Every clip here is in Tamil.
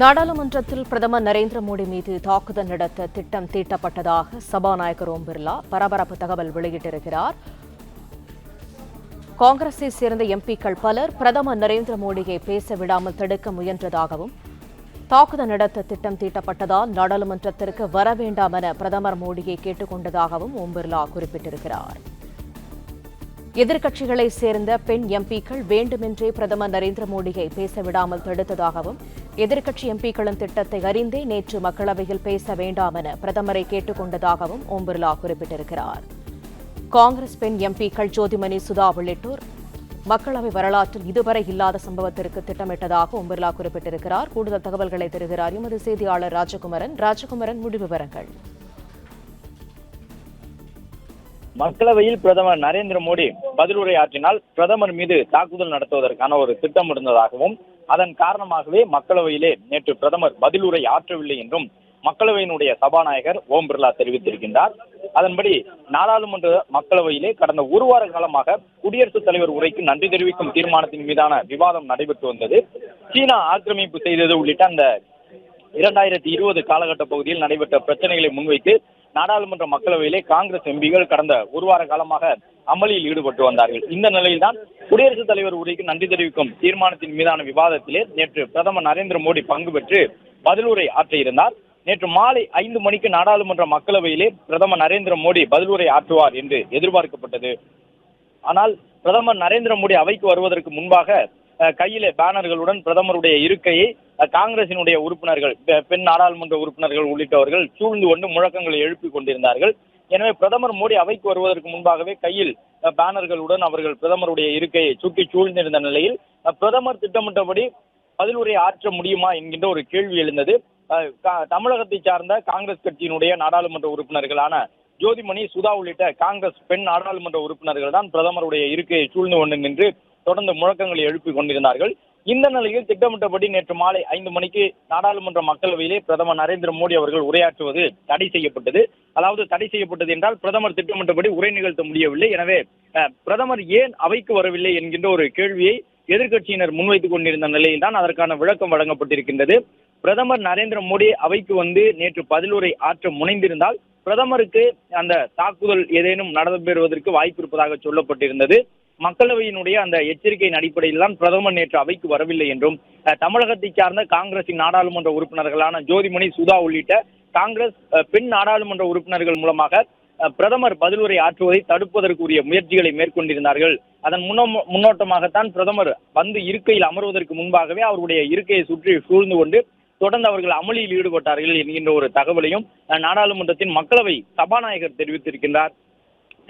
நாடாளுமன்றத்தில் பிரதமர் நரேந்திர மோடி மீது தாக்குதல் நடத்த திட்டம் தீட்டப்பட்டதாக சபாநாயகர் ஓம் பிர்லா பரபரப்பு தகவல் வெளியிட்டிருக்கிறார். காங்கிரஸை சேர்ந்த எம்பிக்கள் பலர் பிரதமர் நரேந்திர மோடியை பேச விடாமல் தடுக்க முயன்றதாகவும், தாக்குதல் நடத்த திட்டம் தீட்டப்பட்டதால் நாடாளுமன்றத்திற்கு வர வேண்டாம் என பிரதமர் மோடியை கேட்டுக் கொண்டதாகவும் ஓம் பிர்லா குறிப்பிட்டிருக்கிறார். எதிர்க்கட்சிகளைச் சேர்ந்த பெண் எம்பிக்கள் வேண்டுமென்றே பிரதமர் நரேந்திர மோடியை பேச விடாமல் தடுத்ததாகவும், எதிர்க்கட்சி எம்பிக்களின் திட்டத்தை அறிந்தே நேற்று மக்களவையில் பேச வேண்டாம் என பிரதமரை கேட்டுக் கொண்டதாகவும் ஓம் பிர்லா குறிப்பிட்டிருக்கிறார். காங்கிரஸ் பெண் எம்பிக்கள் ஜோதிமணி சுதா உள்ளிட்டோர் மக்களவை வரலாற்றில் இதுவரை இல்லாத சம்பவத்திற்கு திட்டமிட்டதாக ஓம் பிர்லா குறிப்பிட்டிருக்கிறார். கூடுதல் தகவல்களை தருகிறார் எமது செய்தியாளர் ராஜகுமரன். முழு விவரங்கள். மக்களவையில் பிரதமர் நரேந்திர மோடி பதிலுரை ஆற்றினால் பிரதமர் மீது தாக்குதல் நடத்துவதற்கான ஒரு திட்டம் இருந்ததாகவும், அதன் காரணமாகவே மக்களவையிலே நேற்று பிரதமர் பதிலுரை ஆற்றவில்லை என்றும் மக்களவையினுடைய சபாநாயகர் ஓம் பிர்லா தெரிவித்திருக்கின்றார். அதன்படி நாடாளுமன்ற மக்களவையிலே கடந்த ஒரு வார காலமாக குடியரசுத் தலைவர் உரைக்கு நன்றி தெரிவிக்கும் தீர்மானத்தின் மீதான விவாதம் நடைபெற்று வந்தது. சீனா ஆக்கிரமிப்பு செய்தது உள்ளிட்ட அந்த 2020 காலகட்ட பகுதியில் நடைபெற்ற பிரச்சனைகளை முன்வைத்து நாடாளுமன்ற மக்களவையிலே காங்கிரஸ் எம்பிகள் கடந்த ஒரு வார காலமாக அமளியில் ஈடுபட்டு வந்தார்கள். இந்த நிலையில்தான் குடியரசுத் தலைவர் உரைக்கு நன்றி தெரிவிக்கும் தீர்மானத்தின் மீதான விவாதத்திலே நேற்று பிரதமர் நரேந்திர மோடி பங்கு பெற்று பதிலுரை ஆற்றியிருந்தார். நேற்று மாலை 5 மணிக்கு நாடாளுமன்ற மக்களவையிலே பிரதமர் நரேந்திர மோடி பதிலுரை ஆற்றுவார் என்று எதிர்பார்க்கப்பட்டது. ஆனால் பிரதமர் நரேந்திர மோடி அவைக்கு வருவதற்கு முன்பாக கையிலே பேனர்களுடன் பிரதமருடைய இருக்கையை காங்கிரசினுடைய உறுப்பினர்கள், பெண் நாடாளுமன்ற உறுப்பினர்கள் உள்ளிட்டவர்கள் சூழ்ந்து கொண்டு முழக்கங்களை எழுப்பிக் கொண்டிருந்தார்கள். எனவே பிரதமர் மோடி அவைக்கு வருவதற்கு முன்பாகவே கையில் பேனர்களுடன் அவர்கள் பிரதமருடைய இருக்கையை சுற்றி சூழ்ந்திருந்த நிலையில் பிரதமர் திட்டமிட்டபடி பதிலுரை ஆற்ற முடியுமா என்கின்ற ஒரு கேள்வி எழுந்தது. தமிழகத்தை சார்ந்த காங்கிரஸ் கட்சியினுடைய நாடாளுமன்ற உறுப்பினர்களான ஜோதிமணி சுதா உள்ளிட்ட காங்கிரஸ் பெண் நாடாளுமன்ற உறுப்பினர்கள் தான் பிரதமருடைய இருக்கையை சூழ்ந்து கொண்டு நின்று தொடர்ந்து முழக்கங்களை எழுப்பிக் கொண்டிருந்தார்கள். இந்த நிலையில் திட்டமிட்டபடி நேற்று மாலை 5 மணிக்கு நாடாளுமன்ற மக்களவையிலே பிரதமர் நரேந்திர மோடி அவர்கள் உரையாற்றுவது தடை செய்யப்பட்டது. அதாவது தடை செய்யப்பட்டது என்றால் பிரதமர் திட்டமிட்டபடி உரை நிகழ்த்த முடியவில்லை. எனவே பிரதமர் ஏன் அவைக்கு வரவில்லை என்கின்ற ஒரு கேள்வியை எதிர்க்கட்சியினர் முன்வைத்துக் கொண்டிருந்த நிலையில் தான் அதற்கான விளக்கம் வழங்கப்பட்டிருக்கின்றது. பிரதமர் நரேந்திர மோடி அவைக்கு வந்து நேற்று பதிலுரை ஆற்ற முனைந்திருந்தால் பிரதமருக்கு அந்த தாக்குதல் ஏதேனும் நடைபெறுவதற்கு வாய்ப்பு இருப்பதாக சொல்லப்பட்டிருந்தது. மக்களவையினுடைய அந்த எச்சரிக்கையின் அடிப்படையில் தான் பிரதமர் நேற்று அவைக்கு வரவில்லை என்றும், தமிழகத்தை சார்ந்த காங்கிரசின் நாடாளுமன்ற உறுப்பினர்களான ஜோதிமணி சுதா உள்ளிட்ட காங்கிரஸ் பெண் நாடாளுமன்ற உறுப்பினர்கள் மூலமாக பிரதமர் பதிலுரை ஆற்றுவதை தடுப்பதற்குரிய முயற்சிகளை மேற்கொண்டிருந்தார்கள். அதன் முன்னோட்டமாகத்தான் பிரதமர் வந்து இருக்கையில் அமர்வதற்கு முன்பாகவே அவருடைய இருக்கையை சுற்றி சூழ்ந்து கொண்டு தொடர்ந்து அவர்கள் அமளியில் ஈடுபட்டார்கள் என்கின்ற ஒரு தகவலையும் நாடாளுமன்றத்தின் மக்களவை சபாநாயகர் தெரிவித்திருக்கின்றார்.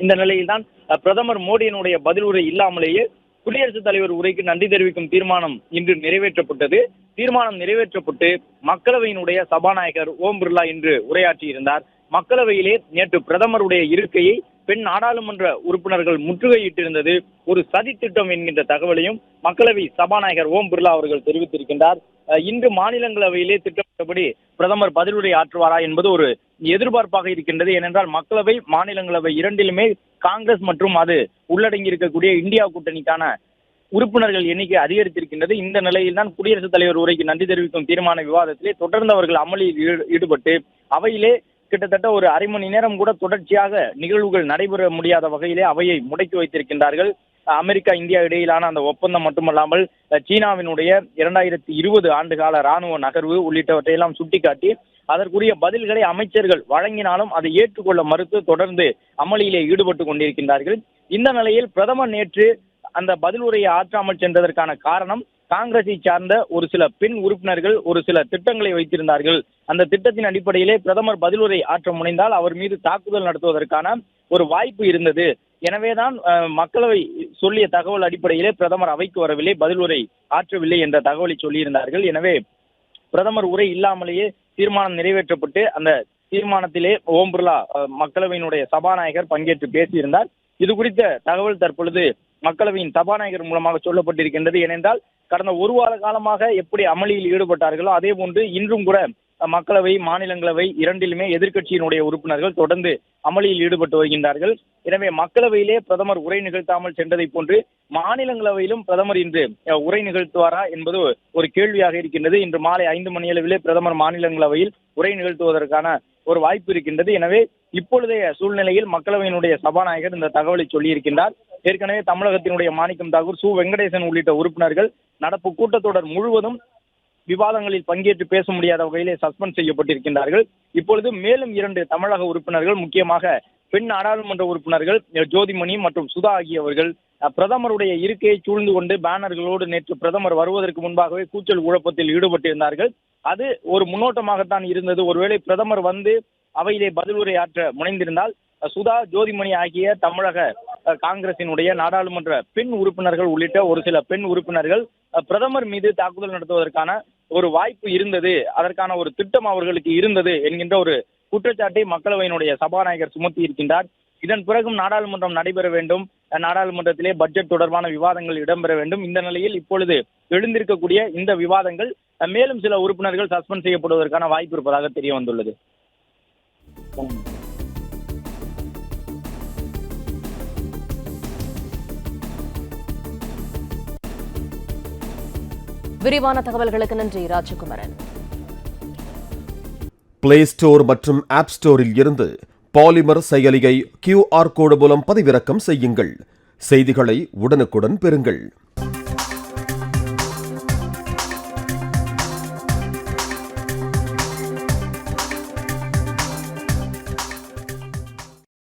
இந்த நிலையில்தான் பிரதமர் மோடியினுடைய பதிலுரை இல்லாமலேயே குடியரசுத் தலைவர் உரைக்கு நன்றி தெரிவிக்கும் தீர்மானம் இன்று நிறைவேற்றப்பட்டது. தீர்மானம் நிறைவேற்றப்பட்டு மக்களவையினுடைய சபாநாயகர் ஓம் பிர்லா இன்று உரையாற்றியிருந்தார். மக்களவையிலே நேற்று பிரதமருடைய இருக்கையை பெண் நாடாளுமன்ற உறுப்பினர்கள் முற்றுகையிட்டிருந்தது ஒரு சதி திட்டம் என்கின்ற தகவலையும் மக்களவை சபாநாயகர் ஓம் பிர்லா அவர்கள் தெரிவித்திருக்கின்றார். இன்று மாநிலங்களவையிலே திட்டமிட்டபடி பிரதமர் பதிலுரை ஆற்றுவாரா என்பது ஒரு எதிர்பார்ப்பாக இருக்கின்றது. ஏனென்றால் மக்களவை, மாநிலங்களவை இரண்டிலுமே காங்கிரஸ் மற்றும் அது உள்ளடங்கி இருக்கக்கூடிய இந்தியா கூட்டணிக்கான உறுப்பினர்கள் எண்ணிக்கை அதிகரித்திருக்கின்றது. இந்த நிலையில் தான் குடியரசுத் தலைவர் உரைக்கு நன்றி தெரிவிக்கும் தீர்மான விவாதத்திலே தொடர்ந்து அவர்கள் அமளியில் ஈடுபட்டு அவையிலே கிட்டத்தட்ட ஒரு அரை மணி நேரம் கூட தொடர்ச்சியாக நிகழ்வுகள் நடைபெற முடியாத வகையிலே அவையை முடக்கி வைத்திருக்கின்றார்கள். அமெரிக்கா, இந்தியா இடையிலான அந்த ஒப்பந்தம் மட்டுமல்லாமல் சீனாவினுடைய 2020 ஆண்டுகால ராணுவ நகர்வு உள்ளிட்டவற்றையெல்லாம் சுட்டிக்காட்டி அதற்குரிய பதில்களை அமைச்சர்கள் வழங்கினாலும் அதை ஏற்றுக்கொள்ள மறுத்து தொடர்ந்து அமளியிலே ஈடுபட்டு கொண்டிருக்கின்றார்கள். இந்த நிலையில் பிரதமர் நேற்று அந்த பதிலுரையை ஆற்றாமல் சென்றதற்கான காரணம், காங்கிரஸை சார்ந்த ஒரு சில பெண் உறுப்பினர்கள் ஒரு சில திட்டங்களை வைத்திருந்தார்கள். அந்த திட்டத்தின் அடிப்படையிலே பிரதமர் பதிலுரை ஆற்ற முனைந்தால் அவர் மீது தாக்குதல் நடத்துவதற்கான ஒரு வாய்ப்பு இருந்தது. எனவேதான் மக்களவை சொல்லிய தகவல் அடிப்படையிலே பிரதமர் அவைக்கு வரவில்லை, பதிலுரை ஆற்றவில்லை என்ற தகவலை சொல்லியிருந்தார்கள். எனவே பிரதமர் உரை இல்லாமலேயே தீர்மானம் நிறைவேற்றப்பட்டு அந்த தீர்மானத்திலே ஓம் பிர்லா மக்களவையினுடைய சபாநாயகர் பங்கேற்று பேசியிருந்தார். இது குறித்த தகவல் தற்பொழுது மக்களவையின் சபாநாயகர் மூலமாக சொல்லப்பட்டிருக்கின்றது. ஏனென்றால் கடந்த ஒரு வார காலமாக எப்படி அமளியில் ஈடுபட்டார்களோ அதே போன்று இன்றும் கூட மக்களவை, மாநிலங்களவை இரண்டிலுமே எதிர்க்கட்சியினுடைய உறுப்பினர்கள் தொடர்ந்து அமளியில் ஈடுபட்டு வருகின்றார்கள். எனவே மக்களவையிலே பிரதமர் உரை நிகழ்த்தாமல் சென்றதை போன்று மாநிலங்களவையிலும் பிரதமர் இன்று உரை நிகழ்த்துவாரா என்பது ஒரு கேள்வியாக இருக்கின்றது. இன்று மாலை 5 மணியளவிலே பிரதமர் மாநிலங்களவையில் உரை நிகழ்த்துவதற்கான ஒரு வாய்ப்பு இருக்கின்றது. எனவே இப்பொழுதைய சூழ்நிலையில் மக்களவையினுடைய சபாநாயகர் இந்த தகவலை சொல்லியிருக்கின்றார். ஏற்கனவே தமிழகத்தினுடைய மாணிக்கம் தாக்கூர், சு வெங்கடேசன் உள்ளிட்ட உறுப்பினர்கள் நடப்பு கூட்டத்தொடர் முழுவதும் விவாதங்களில் பங்கேற்று பேச முடியாத வகையிலே சஸ்பெண்ட் செய்யப்பட்டிருக்கின்றார்கள். இப்பொழுது மேலும் 2 தமிழக உறுப்பினர்கள், முக்கியமாக பெண் நாடாளுமன்ற உறுப்பினர்கள் ஜோதிமணி மற்றும் சுதா ஆகியவர்கள் பிரதமருடைய இருக்கையை சூழ்ந்து கொண்டு பேனர்களோடு நேற்று பிரதமர் வருவதற்கு முன்பாகவே கூச்சல் குழப்பத்தில் ஈடுபட்டிருந்தார்கள். அது ஒரு முன்னோட்டமாகத்தான் இருந்தது. ஒருவேளை பிரதமர் வந்து அவையிலே பதிலுரை ஆற்ற முனைந்திருந்தால் சுதா, ஜோதிமணி ஆகிய தமிழக காங்கிரசினுடைய நாடாளுமன்ற பெண் உறுப்பினர்கள் உள்ளிட்ட ஒரு சில பெண் உறுப்பினர்கள் பிரதமர் மீது தாக்குதல் நடத்துவதற்கான ஒரு வாய்ப்பு இருந்தது, அதற்கான ஒரு திட்டம் அவர்களுக்கு இருந்தது என்கின்ற ஒரு குற்றச்சாட்டை மக்களவையினுடைய சபாநாயகர் சுமத்தி இருக்கின்றார். இதன் பிறகும் நாடாளுமன்றம் நடைபெற வேண்டும், நாடாளுமன்றத்திலே பட்ஜெட் தொடர்பான விவாதங்கள் இடம்பெற வேண்டும். இந்த நிலையில் இப்பொழுது எழுந்திருக்கக்கூடிய இந்த விவாதங்கள் மேலும் சில உறுப்பினர்கள் சஸ்பெண்ட் செய்யப்படுவதற்கான வாய்ப்பு இருப்பதாக தெரிய வந்துள்ளது. விரிவான தகவல்களுக்கு நன்றி ராஜகுமரன். பிளே ஸ்டோர் மற்றும் ஆப் ஸ்டோரில் இருந்து பாலிமர் செயலியை QR கோடு மூலம் பதிவிறக்கம் செய்யுங்கள். செய்திகளை உடனுக்குடன் பெறுங்கள்.